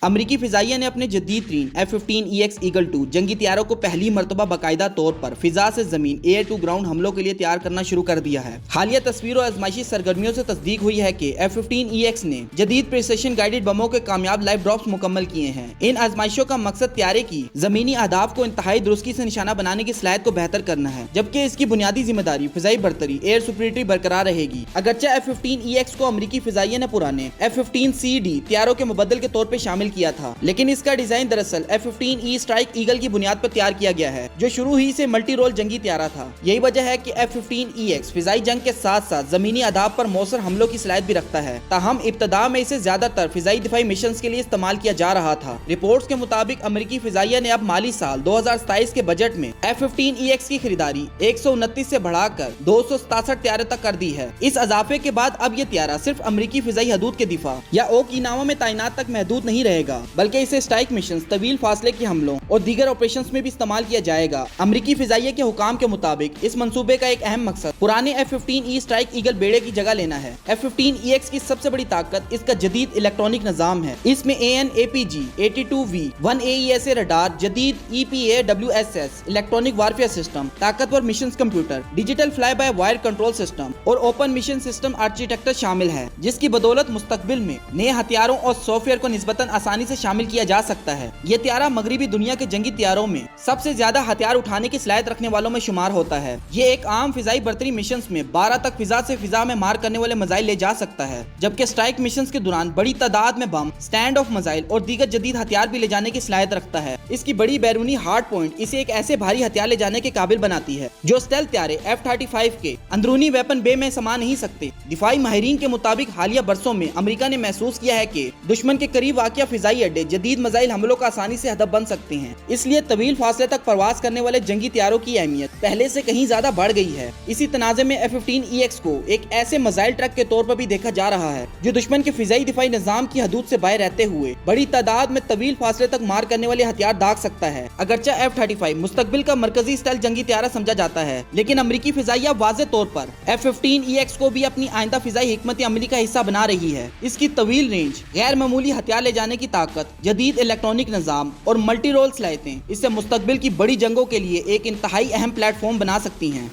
امریکی فضائیہ نے اپنے جدید ترین F-15EX ایگل 2 جنگی طیاروں کو پہلی مرتبہ باقاعدہ طور پر فضا سے زمین ایئر ٹو گراؤنڈ حملوں کے لیے تیار کرنا شروع کر دیا ہے۔ حالیہ تصویروں اور آزمائشی سرگرمیوں سے تصدیق ہوئی ہے کہ F-15EX نے جدید پریسیشن گائیڈڈ بموں کے کامیاب لائیو ڈراپس مکمل کیے ہیں۔ ان آزمائشوں کا مقصد طیارے کی زمینی اہداف کو انتہائی درستی سے نشانہ بنانے کی صلاحیت کو بہتر کرنا ہے، جبکہ اس کی بنیادی ذمہ داری فضائی برتری ایئر سپریورٹی برقرار رہے گی۔ اگرچہ F-15EX کو امریکی فضائیہ نے پرانے F-15CD طیاروں کے مبدل کے طور پر شامل کیا تھا، لیکن اس کا ڈیزائن دراصل F-15E اسٹرائک ایگل کی بنیاد پر تیار کیا گیا ہے، جو شروع ہی سے ملٹی رول جنگی طیارہ تھا۔ یہی وجہ ہے کہ F-15EX فضائی جنگ کے ساتھ ساتھ زمینی اہداف پر مؤثر حملوں کی صلاحیت بھی رکھتا ہے، تاہم ابتدا میں اسے زیادہ تر فضائی دفاعی مشنز کے لیے استعمال کیا جا رہا تھا۔ رپورٹس کے مطابق امریکی فضائیہ نے اب مالی سال 2027 کے بجٹ میں F-15EX کی خریداری 129 سے بڑھا کر 267 طیارے تک کر دی ہے۔ اس اضافے کے بعد اب یہ طیارہ صرف امریکی فضائی حدود کے دفاع یا اوکیناوا میں تعینات تک محدود نہیں رہے گا، بلکہ اسے اسٹرائک مشنز، طویل فاصلے کے حملوں اور دیگر آپریشنز میں بھی استعمال کیا جائے گا۔ امریکی فضائیہ کے حکام کے مطابق اس منصوبے کا ایک اہم مقصد پرانے F-15E اسٹرائک ایگل بیڑے کی جگہ لینا ہے۔ F-15EX کی سب سے بڑی طاقت اس کا جدید الیکٹرونک نظام ہے۔ اس میں AN/APG-82V 1 رڈار، جدید EPAWSS الیکٹرونک وارفیئر سسٹم، طاقتور missions computer, digital fly by wire control system اور اوپن مشن سسٹم آرکیٹیکچر شامل ہے، جس کی بدولت مستقبل میں نئے ہتھیاروں اور سافٹ ویئر کو نسبتاً آسانی سے شامل کیا جا سکتا ہے۔ یہ طیارہ مغربی دنیا کے جنگی طیاروں میں سب سے زیادہ ہتھیار اٹھانے کی صلاحیت رکھنے والوں میں شمار ہوتا ہے۔ یہ ایک عام فضائی برتری مشنز میں 12 تک فضا سے فضا میں مار کرنے والے میزائل لے جا سکتا ہے، جبکہ اسٹرائک مشنز کے دوران بڑی تعداد میں بم، اسٹینڈ آف میزائل اور دیگر جدید ہتھیار بھی لے جانے کی صلاحیت رکھتا ہے۔ اس کی بڑی بیرونی ہارڈ پوائنٹ اسے ایک ایسے بھاری ہتھیار لے جانے کے قابل بناتی ہے جو اسٹیلتھ طیارے F-35 کے اندرونی ویپن بے میں سما نہیں سکتے۔ دفاعی ماہرین کے مطابق حالیہ برسوں میں امریکہ نے محسوس کیا ہے کہ دشمن کے قریب واقع فضائی اڈے جدید میزائل حملوں کا آسانی سے ہدف بن سکتے ہیں، اس لیے طویل فاصلے تک پرواز کرنے والے جنگی طیاروں کی اہمیت پہلے سے کہیں زیادہ بڑھ گئی ہے۔ اسی تناظر میں F-15EX کو ایک ایسے میزائل ٹرک کے طور پر بھی دیکھا جا رہا ہے جو دشمن کے فضائی دفاعی نظام کی حدود سے باہر رہتے ہوئے بڑی تعداد میں طویل فاصلے تک مار کرنے والے ہتھیار داغ سکتا ہے۔ اگرچہ F-35 مستقبل کا مرکزی اسٹائل جنگی طیارہ سمجھا جاتا ہے، لیکن امریکی فضائیہ واضح طور پر F-15EX کو بھی اپنی آئندہ فضائی حکمت عملی کا حصہ بنا رہی ہے۔ اس کی طویل رینج، غیر معمولی ہتھیار لے جانے کی طاقت، جدید الیکٹرونک نظام اور ملٹی رول صلاحیتیں اسے مستقبل کی بڑی جنگوں کے لیے ایک انتہائی اہم پلیٹ فارم بنا سکتی ہیں۔